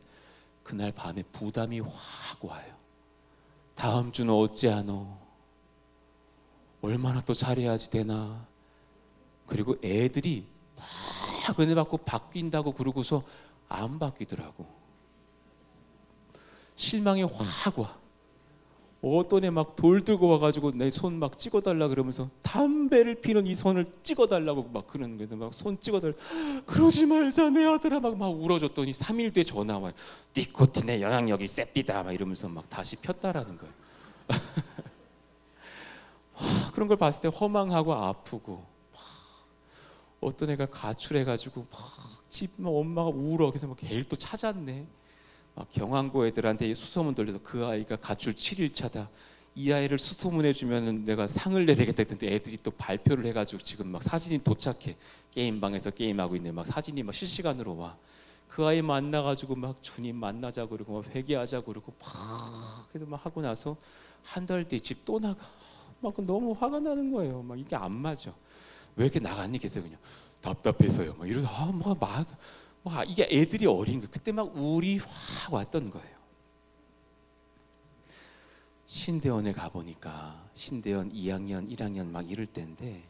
그날 밤에 부담이 확 와요. 다음 주는 어찌하노? 얼마나 또 잘해야지 되나? 그리고 애들이 막 은혜 받고 바뀐다고 그러고서 안 바뀌더라고. 실망이 확 와. 어떤 애 막 돌 들고 와가지고 내 손 막 찍어달라 그러면서 담배를 피는 이 손을 찍어달라고 막 그러는 거예요. 막 손 찍어달라. 그러지 말자 내 아들아. 막 울어줬더니 3일 뒤에 전화 와요. 니코틴의 영향력이 셉디다 막 이러면서 막 다시 폈다라는 거예요. 그런 걸 봤을 때 허망하고 아프고, 어떤 애가 가출해가지고 집 엄마가 울어. 그래서 막 걔를 또 찾았네. 경항고 애들한테 수소문 돌려서 그 아이가 가출 7일 차다. 이 아이를 수소문해 주면 내가 상을 내리겠다 했더니 애들이 또 발표를 해가지고 지금 막 사진이 도착해. 게임방에서 게임하고 있는데 막 사진이 막 실시간으로 와. 그 아이 만나가지고 막 주님 만나자 그러고 막 회개하자 그러고 막 그래서 막 하고 나서 한 달 뒤에 집 또 나가. 막 너무 화가 나는 거예요. 막 이게 안 맞아. 왜 이렇게 나갔니? 계속 그냥 답답해서요. 막 이러다 이게 애들이 어린 거예요. 그때 막 울이 확 왔던 거예요. 신대원에 가보니까 신대원 2학년, 1학년 막 이럴 때인데,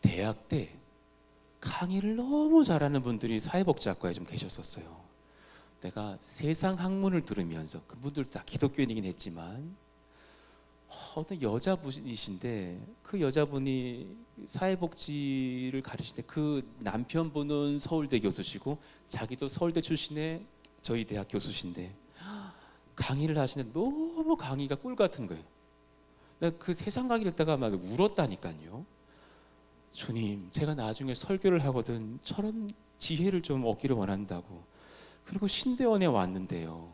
대학 때 강의를 너무 잘하는 분들이 사회복지학과에 좀 계셨었어요. 내가 세상 학문을 들으면서 그분들 다 기독교인이긴 했지만 어떤 여자분이신데 그 여자분이 사회복지를 가르칠 때 그 남편분은 서울대 교수시고 자기도 서울대 출신의 저희 대학 교수신데 강의를 하시는데 너무 강의가 꿀 같은 거예요. 내가 그 세상 강의를 듣다가 막 울었다니까요. 주님, 제가 나중에 설교를 하거든 저런 지혜를 좀 얻기를 원한다고. 그리고 신대원에 왔는데요,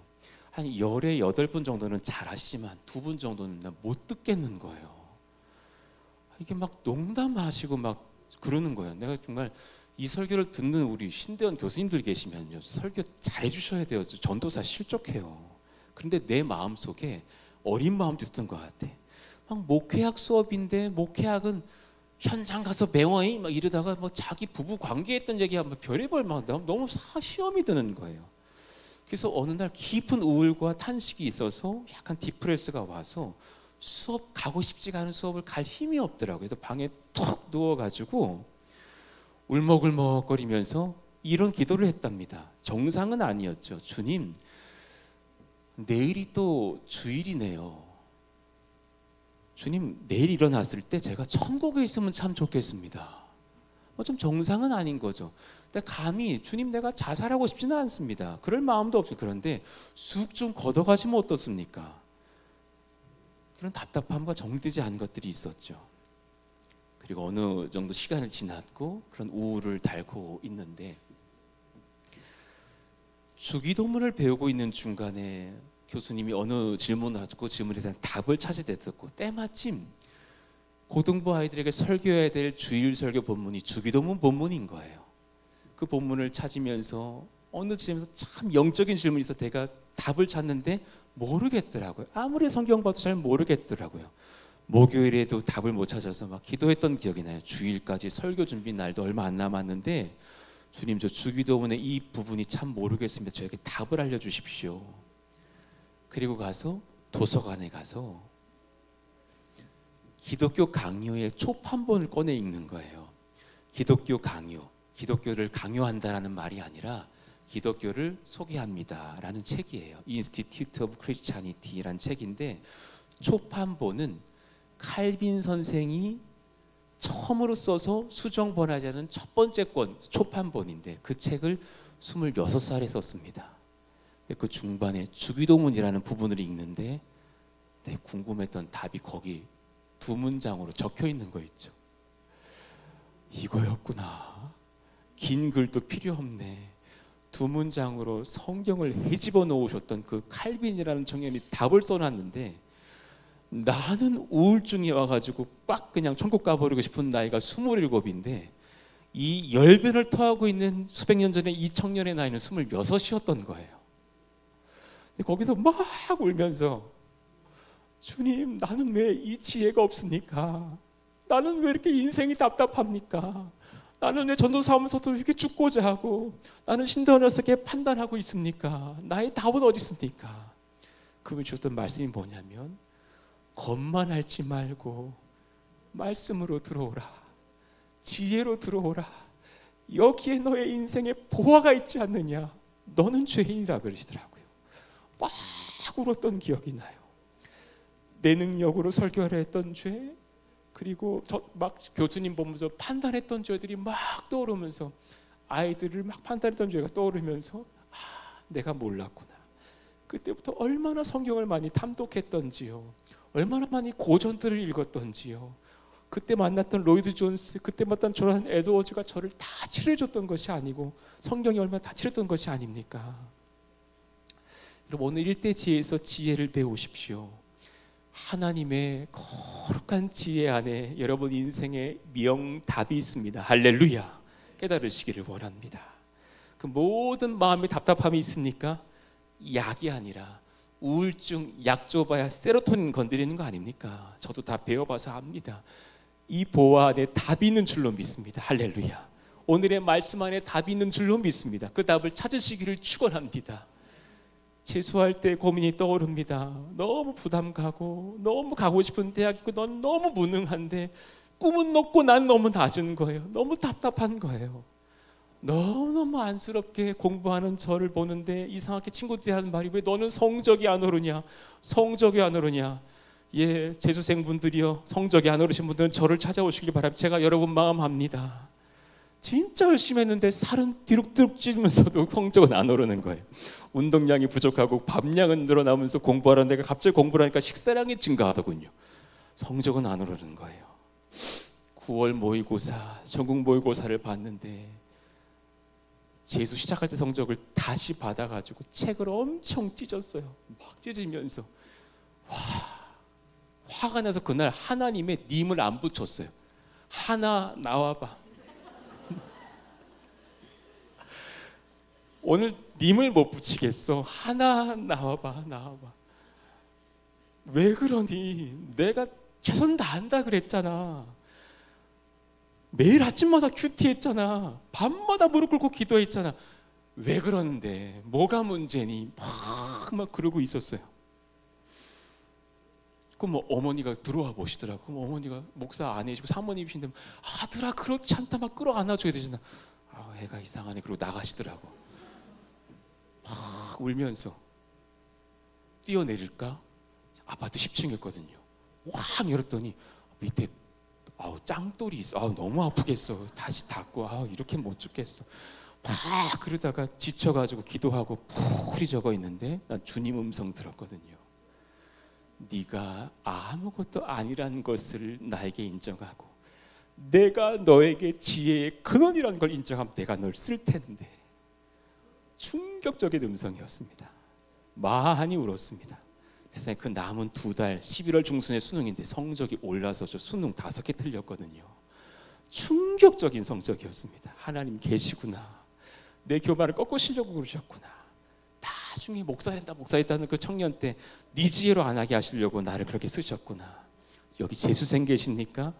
한 18분 정도는 잘하시지만 2분 정도는 나 못 듣겠는 거예요. 이게 막 농담하시고 막 그러는 거예요. 내가 정말 이 설교를 듣는 우리 신대원 교수님들 계시면요, 설교 잘해 주셔야 돼요. 전도사 실족해요. 그런데 내 마음속에 어린 마음도 있었던 것 같아. 막 목회학 수업인데 목회학은 현장 가서 배워이 막 이러다가 뭐 자기 부부 관계했던 얘기가 막 별의별 막 너무 시험이 드는 거예요. 그래서 어느 날 깊은 우울과 탄식이 있어서 약간 디프레스가 와서 수업 가고 싶지가 않은 수업을 갈 힘이 없더라고요. 그래서 방에 툭 누워가지고 울먹울먹거리면서 이런 기도를 했답니다. 정상은 아니었죠. 주님, 내일이 또 주일이네요. 주님, 내일 일어났을 때 제가 천국에 있으면 참 좋겠습니다. 좀 정상은 아닌 거죠. 근데 감히 주님, 내가 자살하고 싶지는 않습니다. 그럴 마음도 없어요. 그런데 쑥 좀 걷어가시면 어떻습니까? 그런 답답함과 정되지 않은 것들이 있었죠. 그리고 어느 정도 시간을 지났고 그런 우울을 달고 있는데 주기도문을 배우고 있는 중간에 교수님이 어느 질문을 하고 질문에 대한 답을 찾게 됐었고, 때마침 고등부 아이들에게 설교해야 될 주일 설교 본문이 주기도문 본문인 거예요. 그 본문을 찾으면서 어느 지점에서 참 영적인 질문이 있어서 제가 답을 찾는데 모르겠더라고요. 아무리 성경 봐도 잘 모르겠더라고요. 목요일에도 답을 못 찾아서 막 기도했던 기억이 나요. 주일까지 설교 준비 날도 얼마 안 남았는데 주님, 저 주기도문의 이 부분이 참 모르겠습니다. 저에게 답을 알려주십시오. 그리고 가서 도서관에 가서 기독교 강요의 초판본을 꺼내 읽는 거예요. 기독교 강요, 기독교를 강요한다라는 말이 아니라 기독교를 소개합니다라는 책이에요. Institute of Christianity라는 책인데, 초판본은 칼빈 선생이 처음으로 써서 수정 번하자는 첫 번째 권 초판본인데 그 책을 26살에 썼습니다. 그 중반에 주기도문이라는 부분을 읽는데 궁금했던 답이 거기 2문장으로 적혀 있는 거 있죠. 이거였구나. 긴 글도 필요 없네. 2문장으로 성경을 헤집어 놓으셨던 그 칼빈이라는 청년이 답을 써놨는데, 나는 우울증이 와가지고 꽉 그냥 천국 가버리고 싶은 나이가 27인데 이 열변을 토하고 있는 수백 년 전에 이 청년의 나이는 26이었던 거예요. 거기서 막 울면서, 주님, 나는 왜 이 지혜가 없습니까? 나는 왜 이렇게 인생이 답답합니까? 나는 왜 전도사무소도 이렇게 죽고자 하고, 나는 신도는 어떻게 판단하고 있습니까? 나의 답은 어디 있습니까? 그분이 주셨던 말씀이 뭐냐면, 겉만 앓지 말고 말씀으로 들어오라. 지혜로 들어오라. 여기에 너의 인생에 보화가 있지 않느냐. 너는 죄인이라 그러시더라고요. 막 울었던 기억이 나요. 내 능력으로 설교하려 했던 죄, 그리고 막 교수님 보면서 판단했던 죄들이 막 떠오르면서, 아이들을 막 판단했던 죄가 떠오르면서, 내가 몰랐구나. 그때부터 얼마나 성경을 많이 탐독했던지요, 얼마나 많이 고전들을 읽었던지요. 그때 만났던 로이드 존스, 그때 만났던 조난 에드워즈가 저를 다 치료해줬던 것이 아니고 성경이 얼마나 다 치료했던 것이 아닙니까? 여러분, 오늘 일대지혜에서 지혜를 배우십시오. 하나님의 거룩한 지혜 안에 여러분 인생의 명답이 있습니다. 할렐루야. 깨달으시기를 원합니다. 그 모든 마음의 답답함이 있으니까 약이 아니라 우울증 약 줘봐야 세로토닌 건드리는 거 아닙니까? 저도 다 배워봐서 압니다. 이 보화 안에 답이 있는 줄로 믿습니다. 할렐루야. 오늘의 말씀 안에 답이 있는 줄로 믿습니다. 그 답을 찾으시기를 축원합니다. 재수할 때 고민이 떠오릅니다. 너무 부담 가고, 너무 가고 싶은 대학이고, 넌 너무 무능한데 꿈은 높고 난 너무 낮은 거예요. 너무 답답한 거예요. 너무너무 안쓰럽게 공부하는 저를 보는데 이상하게 친구들이 하는 말이 왜 너는 성적이 안 오르냐, 성적이 안 오르냐. 예, 재수생분들이요, 성적이 안 오르신 분들은 저를 찾아오시길 바랍니다. 제가 여러분 마음 압니다. 진짜 열심히 했는데 살은 뒤룩뒤룩 찌면서도 성적은 안 오르는 거예요. 운동량이 부족하고 밥량은 늘어나면서 공부하라는 데가 갑자기 공부를 하니까 식사량이 증가하더군요. 성적은 안 오르는 거예요. 9월 모의고사, 전국 모의고사를 봤는데 재수 시작할 때 성적을 다시 받아가지고 책을 엄청 찢었어요. 막 찢으면서 화가 나서 그날 하나님의 님을 안 붙였어요. 하나 나와봐. 오늘 님을 못 붙이겠어. 하나 나와봐. 왜 그러니? 내가 최선 다한다 그랬잖아. 매일 아침마다 큐티했잖아. 밤마다 무릎 꿇고 기도했잖아. 왜 그러는데? 뭐가 문제니? 막 그러고 있었어요. 그럼 뭐 어머니가 들어와 보시더라고. 그럼 어머니가 목사 아내이시고 사모님이신데 아들아 그렇지 않다 막 끌어안아줘야 되잖아. 애가 이상하네. 그러고 나가시더라고. 막 울면서 뛰어내릴까? 아파트 10층이었거든요. 확 열었더니 밑에 짱돌이 있어. 너무 아프겠어. 다시 닫고 이렇게 못 죽겠어. 막 그러다가 지쳐가지고 기도하고 풀이 적어 있는데 난 주님 음성 들었거든요. 네가 아무것도 아니라는 것을 나에게 인정하고 내가 너에게 지혜의 근원이라는 걸 인정하면 내가 널 쓸 텐데. 충격적인 음성이었습니다. 많이 울었습니다. 세상에 그 남은 2달 11월 중순에 수능인데 성적이 올라서 저 수능 5개 틀렸거든요. 충격적인 성적이었습니다. 하나님 계시구나. 내 교만을 꺾으시려고 그러셨구나. 나중에 목사 됐다는 그 청년 때 네 지혜로 안 하게 하시려고 나를 그렇게 쓰셨구나. 여기 재수생 계십니까?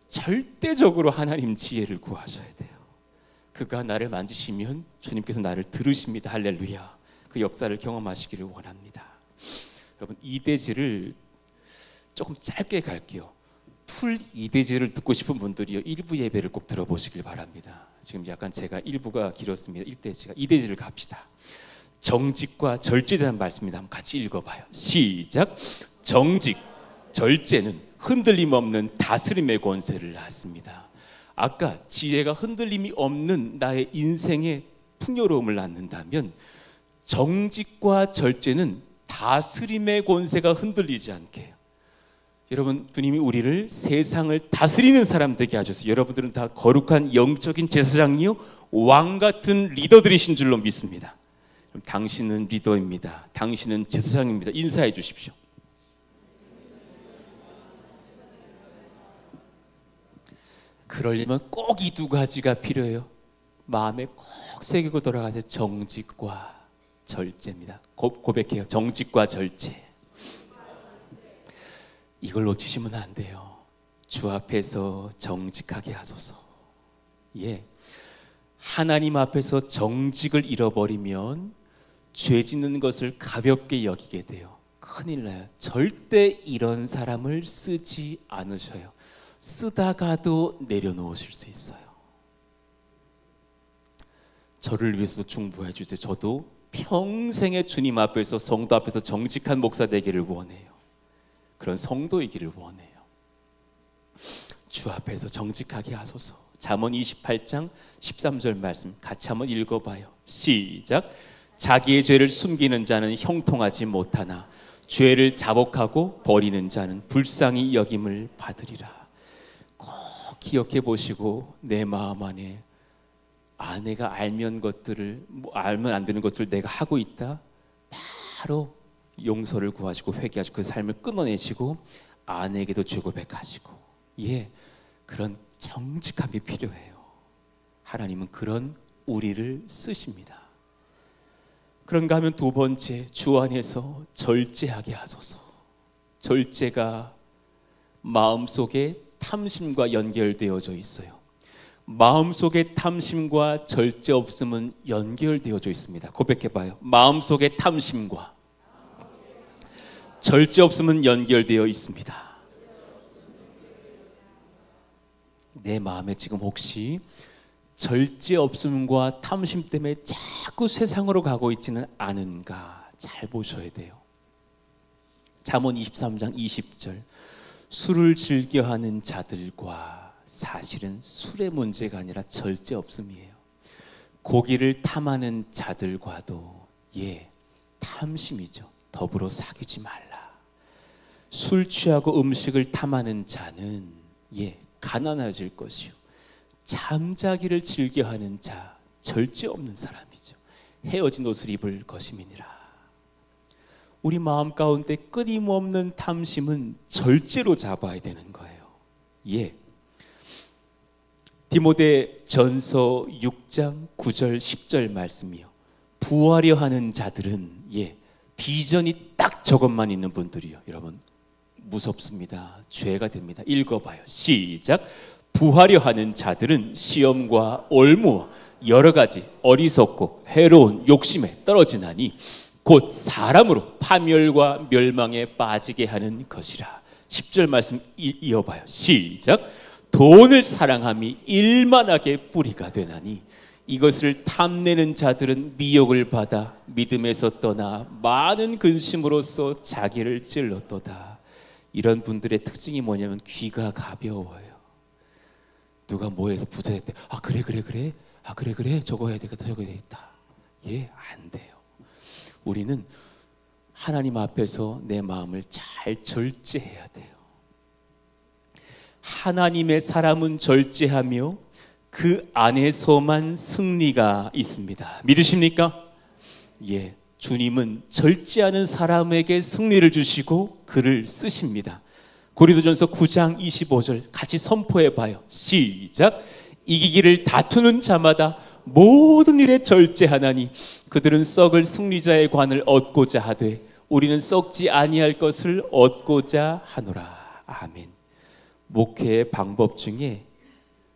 절대적으로 하나님 지혜를 구하셔야 돼요. 그가 나를 만지시면 주님께서 나를 들으십니다. 할렐루야. 그 역사를 경험하시기를 원합니다. 여러분 이대지를 조금 짧게 갈게요. 풀 이대지를 듣고 싶은 분들이요 1부 예배를 꼭 들어보시길 바랍니다. 지금 약간 제가 1부가 길었습니다. 1대지가 2대지를 갑시다. 정직과 절제에 대한 말씀입니다. 한번 같이 읽어봐요. 시작. 정직, 절제는 흔들림 없는 다스림의 권세를 낳습니다. 아까 지혜가 흔들림이 없는 나의 인생의 풍요로움을 낳는다면 정직과 절제는 다스림의 권세가 흔들리지 않게 해요. 여러분 주님이 우리를 세상을 다스리는 사람 되게 하셔서 여러분들은 다 거룩한 영적인 제사장이요 왕 같은 리더들이신 줄로 믿습니다. 그럼 당신은 리더입니다. 당신은 제사장입니다. 인사해 주십시오. 그러려면 꼭 이 2가지가 필요해요. 마음에 꼭 새기고 돌아가세요. 정직과 절제입니다. 고백해요. 정직과 절제. 이걸 놓치시면 안 돼요. 주 앞에서 정직하게 하소서. 예, 하나님 앞에서 정직을 잃어버리면 죄 짓는 것을 가볍게 여기게 돼요. 큰일 나요. 절대 이런 사람을 쓰지 않으셔요. 쓰다가도 내려놓으실 수 있어요. 저를 위해서도 중보해 주세요. 저도 평생에 주님 앞에서 성도 앞에서 정직한 목사 되기를 원해요. 그런 성도이기를 원해요. 주 앞에서 정직하게 하소서. 잠언 28장 13절 말씀 같이 한번 읽어봐요. 시작. 자기의 죄를 숨기는 자는 형통하지 못하나 죄를 자복하고 버리는 자는 불쌍히 여김을 받으리라. 꼭 기억해 보시고 내 마음 안에 아내가 알면 알면 안 되는 것들을 내가 하고 있다. 바로 용서를 구하시고 회개하시고 그 삶을 끊어내시고 아내에게도 죄 고백하시고 그런 정직함이 필요해요. 하나님은 그런 우리를 쓰십니다. 그런가 하면 2번째, 주 안에서 절제하게 하소서. 절제가 마음속에 탐심과 연결되어져 있어요. 마음속에 탐심과 절제 없음은 연결되어져 있습니다. 고백해봐요. 마음속에 탐심과 절제 없음은 연결되어 있습니다. 내 마음에 지금 혹시 절제 없음과 탐심 때문에 자꾸 세상으로 가고 있지는 않은가 잘 보셔야 돼요. 잠언 23장 20절, 술을 즐겨하는 자들과 사실은 술의 문제가 아니라 절제 없음이에요. 고기를 탐하는 자들과도 탐심이죠. 더불어 사귀지 말라. 술 취하고 음식을 탐하는 자는 가난해질 것이요, 잠자기를 즐겨하는 자, 절제 없는 사람이죠. 헤어진 옷을 입을 것임이니라. 우리 마음 가운데 끊임없는 탐심은 절제로 잡아야 되는 거예요. 디모데 전서 6장 9절 10절 말씀이요, 부하려 하는 자들은 비전이 딱 저것만 있는 분들이요, 여러분 무섭습니다. 죄가 됩니다. 읽어봐요. 시작. 부하려 하는 자들은 시험과 올무와 여러 가지 어리석고 해로운 욕심에 떨어지나니 곧 사람으로 파멸과 멸망에 빠지게 하는 것이라. 10절 말씀 이어봐요. 시작. 돈을 사랑함이 일만하게 뿌리가 되나니 이것을 탐내는 자들은 미혹을 받아 믿음에서 떠나 많은 근심으로써 자기를 찔렀도다. 이런 분들의 특징이 뭐냐면 귀가 가벼워요. 누가 뭐해서 부자일 때 그래 저거 해야 되겠다 저거 해야 되겠다. 안 돼요. 우리는 하나님 앞에서 내 마음을 잘 절제해야 돼요. 하나님의 사람은 절제하며 그 안에서만 승리가 있습니다. 믿으십니까? 주님은 절제하는 사람에게 승리를 주시고 그를 쓰십니다. 고린도전서 9장 25절 같이 선포해 봐요. 시작. 이기기를 다투는 자마다 모든 일에 절제하나니 그들은 썩을 승리자의 관을 얻고자 하되 우리는 썩지 아니할 것을 얻고자 하노라. 아멘. 목회의 방법 중에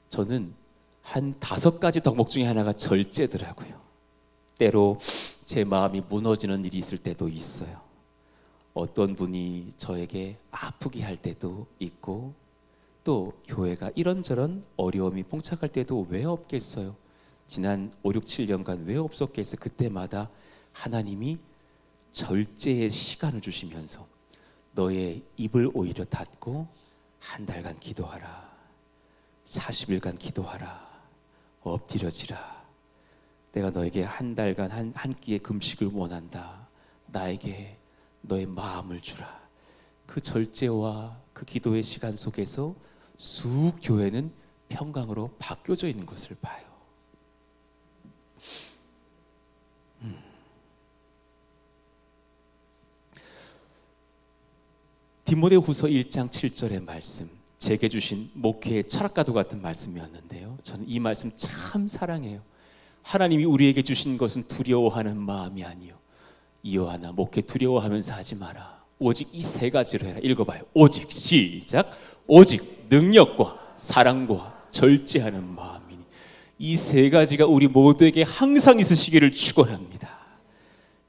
저는 한 5가지 덕목 중에 하나가 절제더라고요. 때로 제 마음이 무너지는 일이 있을 때도 있어요. 어떤 분이 저에게 아프게 할 때도 있고, 또 교회가 이런저런 어려움이 봉착할 때도 왜 없겠어요. 지난 5, 6, 7년간 왜 없었겠어요. 그때마다 하나님이 절제의 시간을 주시면서 너의 입을 오히려 닫고 한 달간 기도하라, 40일간 기도하라, 엎드려지라. 내가 너에게 한 달간 한 끼의 금식을 원한다. 나에게 너의 마음을 주라. 그 절제와 그 기도의 시간 속에서 쑥 교회는 평강으로 바뀌어져 있는 것을 봐요. 디모데후서 1장 7절의 말씀, 제게 주신 목회의 철학과도 같은 말씀이었는데요, 저는 이 말씀 참 사랑해요. 하나님이 우리에게 주신 것은 두려워하는 마음이 아니요 이어 하나 목회 두려워하면서 하지 마라. 오직 이 3가지로 해라. 읽어봐요. 오직. 시작. 오직 능력과 사랑과 절제하는 마음이니 이 3가지가 우리 모두에게 항상 있으시기를 축원합니다.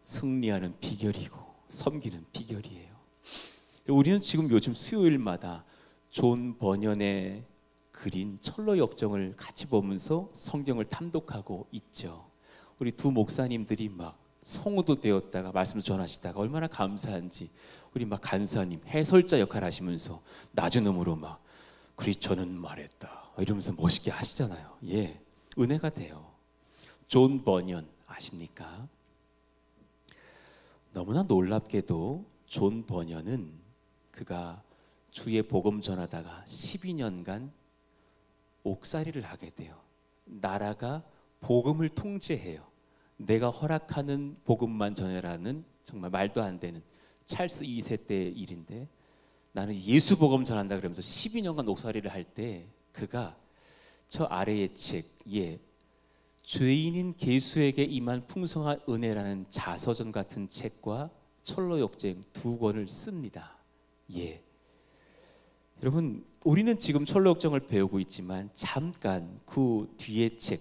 승리하는 비결이고 섬기는 비결이에요. 우리는 지금 요즘 수요일마다 존 버년의 그린 철로 역정을 같이 보면서 성경을 탐독하고 있죠. 우리 두 목사님들이 막 성우도 되었다가 말씀을 전하시다가 얼마나 감사한지, 우리 막 간사님 해설자 역할 하시면서 낮은 음으로 막 그리스도는 말했다 이러면서 멋있게 하시잖아요. 은혜가 돼요. 존 버년 아십니까? 너무나 놀랍게도 존 버년은 그가 주의 복음 전하다가 12년간 옥살이를 하게 돼요. 나라가 복음을 통제해요. 내가 허락하는 복음만 전해라는 정말 말도 안 되는 찰스 2세 때의 일인데, 나는 예수 복음 전한다 그러면서 12년간 옥살이를 할 때 그가 저 아래의 책, 죄인인 개수에게 임한 풍성한 은혜라는 자서전 같은 책과 철로 역정 2권을 씁니다. 여러분, 우리는 지금 철로 역정을 배우고 있지만 잠깐 그 뒤의 책,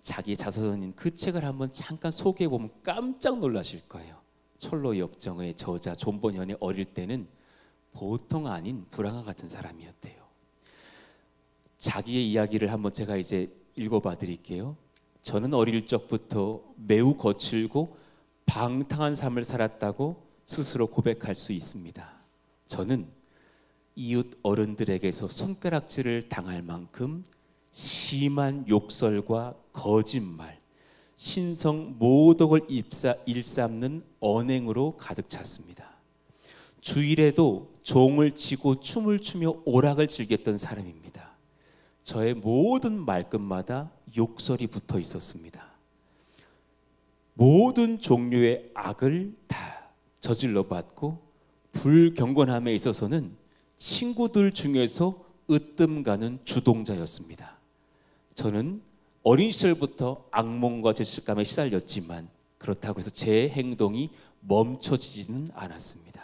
자기의 자서전인 그 책을 한번 잠깐 소개해 보면 깜짝 놀라실 거예요. 철로 역정의 저자 존 버년이 어릴 때는 보통 아닌 불황아 같은 사람이었대요. 자기의 이야기를 한번 제가 이제 읽어봐 드릴게요. 저는 어릴 적부터 매우 거칠고 방탕한 삶을 살았다고 스스로 고백할 수 있습니다. 저는 이웃 어른들에게서 손가락질을 당할 만큼 심한 욕설과 거짓말, 신성 모독을 일삼는 언행으로 가득 찼습니다. 주일에도 종을 치고 춤을 추며 오락을 즐겼던 사람입니다. 저의 모든 말끝마다 욕설이 붙어 있었습니다. 모든 종류의 악을 다 저질러 봤고 불경건함에 있어서는 친구들 중에서 으뜸가는 주동자였습니다. 저는 어린 시절부터 악몽과 죄책감에 시달렸지만 그렇다고 해서 제 행동이 멈춰지지는 않았습니다.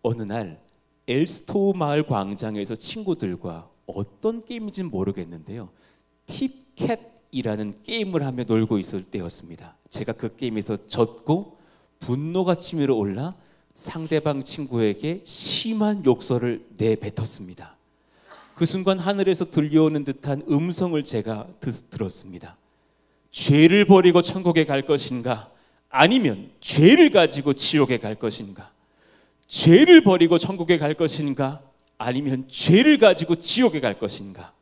어느 날 엘스토우 마을 광장에서 친구들과 어떤 게임인지는 모르겠는데요, 팁캣이라는 게임을 하며 놀고 있을 때였습니다. 제가 그 게임에서 졌고 분노가 치밀어 올라 상대방 친구에게 심한 욕설을 내뱉었습니다. 그 순간 하늘에서 들려오는 듯한 음성을 제가 들었습니다. 죄를 버리고 천국에 갈 것인가? 아니면 죄를 가지고 지옥에 갈 것인가? 죄를 버리고 천국에 갈 것인가? 아니면 죄를 가지고 지옥에 갈 것인가?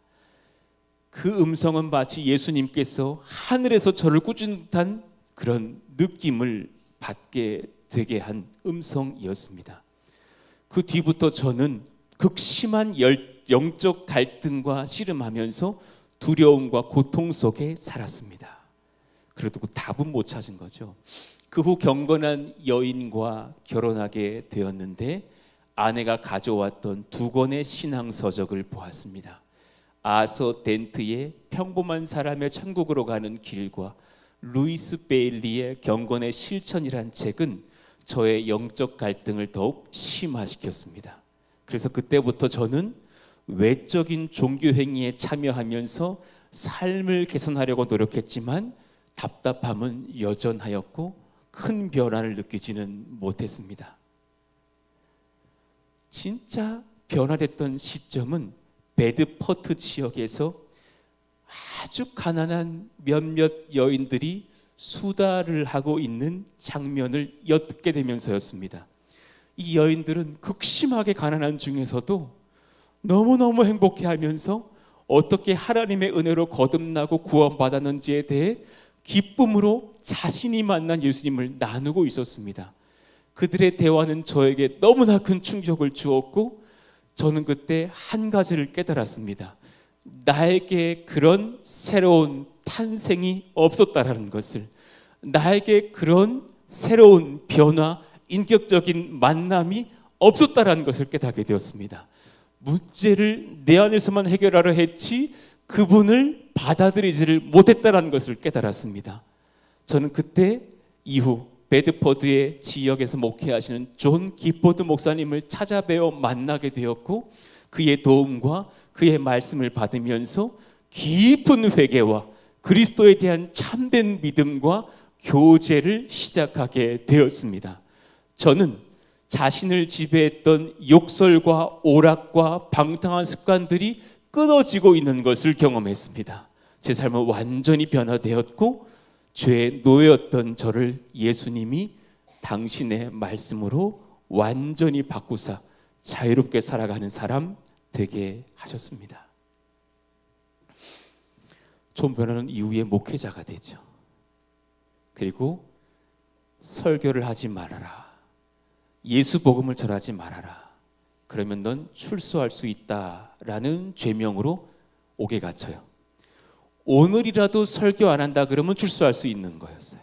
그 음성은 마치 예수님께서 하늘에서 저를 꾸짖는 듯한 그런 느낌을 받게 되게 한 음성이었습니다. 그 뒤부터 저는 극심한 영적 갈등과 씨름하면서 두려움과 고통 속에 살았습니다. 그래도 그 답은 못 찾은 거죠. 그 후 경건한 여인과 결혼하게 되었는데 아내가 가져왔던 2권의 신앙 서적을 보았습니다. 아서 덴트의 평범한 사람의 천국으로 가는 길과 루이스 베일리의 경건의 실천이란 책은 저의 영적 갈등을 더욱 심화시켰습니다. 그래서 그때부터 저는 외적인 종교 행위에 참여하면서 삶을 개선하려고 노력했지만 답답함은 여전하였고 큰 변화를 느끼지는 못했습니다. 진짜 변화됐던 시점은 베드퍼트 지역에서 아주 가난한 몇몇 여인들이 수다를 하고 있는 장면을 엿듣게 되면서였습니다. 이 여인들은 극심하게 가난한 중에서도 너무너무 행복해하면서 어떻게 하나님의 은혜로 거듭나고 구원받았는지에 대해 기쁨으로 자신이 만난 예수님을 나누고 있었습니다. 그들의 대화는 저에게 너무나 큰 충격을 주었고 저는 그때 한 가지를 깨달았습니다. 나에게 그런 새로운 탄생이 없었다라는 것을, 나에게 그런 새로운 변화, 인격적인 만남이 없었다라는 것을 깨닫게 되었습니다. 문제를 내 안에서만 해결하려 했지 그분을 받아들이지를 못했다라는 것을 깨달았습니다. 저는 그때 이후 베드퍼드의 지역에서 목회하시는 존 기포드 목사님을 찾아뵈어 만나게 되었고 그의 도움과 그의 말씀을 받으면서 깊은 회개와 그리스도에 대한 참된 믿음과 교제를 시작하게 되었습니다. 저는 자신을 지배했던 욕설과 오락과 방탕한 습관들이 끊어지고 있는 것을 경험했습니다. 제 삶은 완전히 변화되었고 죄의 노예였던 저를 예수님이 당신의 말씀으로 완전히 바꾸사 자유롭게 살아가는 사람 되게 하셨습니다. 존 변호는 이후에 목회자가 되죠. 그리고 설교를 하지 말아라, 예수 복음을 전하지 말아라, 그러면 넌 출소할 수 있다라는 죄명으로 옥에 갇혀요. 오늘이라도 설교 안 한다 그러면 출소할 수 있는 거였어요.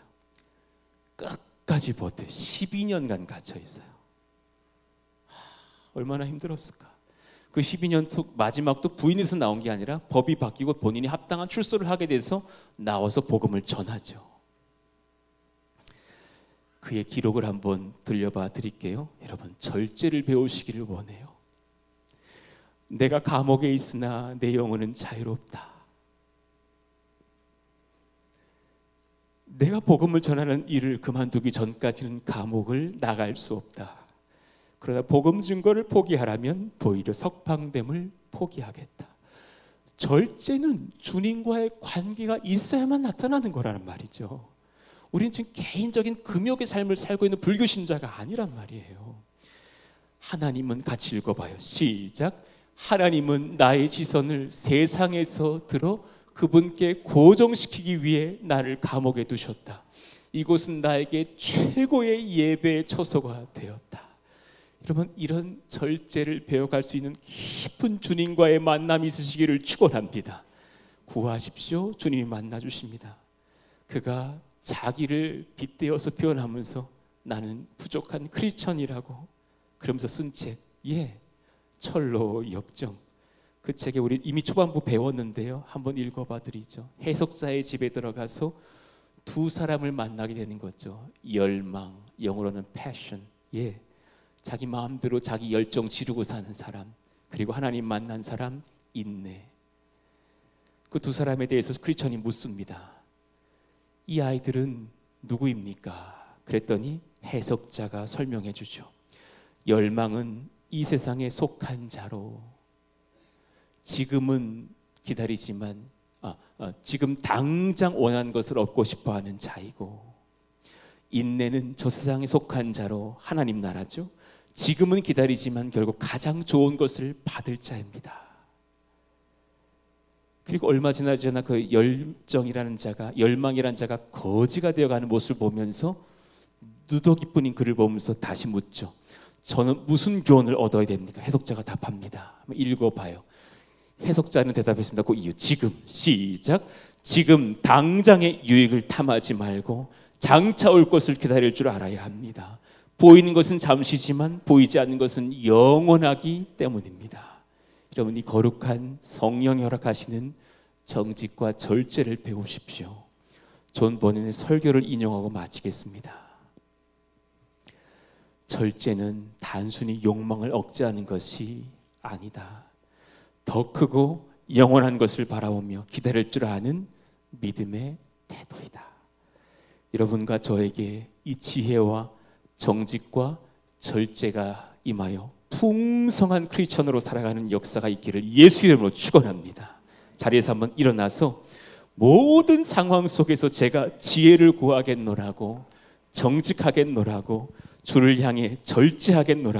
끝까지 버텨 12년간 갇혀 있어요. 얼마나 힘들었을까. 그 12년 마지막도 부인에서 나온 게 아니라 법이 바뀌고 본인이 합당한 출소를 하게 돼서 나와서 복음을 전하죠. 그의 기록을 한번 들려봐 드릴게요. 여러분, 절제를 배우시기를 원해요. 내가 감옥에 있으나 내 영혼은 자유롭다. 내가 복음을 전하는 일을 그만두기 전까지는 감옥을 나갈 수 없다. 그러나 복음 증거를 포기하라면 도리어 석방됨을 포기하겠다. 절제는 주님과의 관계가 있어야만 나타나는 거라는 말이죠. 우리는 지금 개인적인 금욕의 삶을 살고 있는 불교 신자가 아니란 말이에요. 하나님은 같이 읽어봐요. 시작. 하나님은 나의 시선을 세상에서 들어 그분께 고정시키기 위해 나를 감옥에 두셨다. 이곳은 나에게 최고의 예배의 처소가 되었다. 여러분, 이런 절제를 배워갈 수 있는 깊은 주님과의 만남이 있으시기를 축원합니다. 구하십시오. 주님이 만나주십니다. 그가 자기를 빗대어서 표현하면서 나는 부족한 크리스천이라고 그러면서 쓴 책, 철로 역정. 그 책에 우리 이미 초반부 배웠는데요. 한번 읽어봐 드리죠. 해석자의 집에 들어가서 두 사람을 만나게 되는 거죠. 열망, 영어로는 passion. 자기 마음대로 자기 열정 지르고 사는 사람, 그리고 하나님 만난 사람, 인내. 그 두 사람에 대해서 크리스천이 묻습니다. 이 아이들은 누구입니까? 그랬더니 해석자가 설명해 주죠. 열망은 이 세상에 속한 자로 지금은 기다리지만 지금 당장 원하는 것을 얻고 싶어하는 자이고, 인내는 저 세상에 속한 자로 하나님 나라죠. 지금은 기다리지만 결국 가장 좋은 것을 받을 자입니다. 그리고 얼마 지나지 않아 그 열정이라는 자가, 열망이라는 자가 거지가 되어가는 모습을 보면서 누더기뿐인 그를 보면서 다시 묻죠. 저는 무슨 교훈을 얻어야 됩니까? 해석자가 답합니다. 읽어봐요. 해석자는 대답했습니다. 그 이유. 지금. 시작. 지금 당장의 유익을 탐하지 말고 장차 올 것을 기다릴 줄 알아야 합니다. 보이는 것은 잠시지만 보이지 않는 것은 영원하기 때문입니다. 여러분, 이 거룩한 성령이 허락하시는 정직과 절제를 배우십시오. 존 버닌의 설교를 인용하고 마치겠습니다. 절제는 단순히 욕망을 억제하는 것이 아니다. 더 크고 영원한 것을 바라보며 기다릴 줄 아는 믿음의 태도이다. 여러분과 저에게 이 지혜와 정직과 절제가 임하여 풍성한 크리스천으로 살아가는 역사가 있기를 예수 이름으로 축원합니다. 자리에서 한번 일어나서 모든 상황 속에서 제가 지혜를 구하겠노라고, 정직하겠노라고, 주를 향해 절제하겠노라고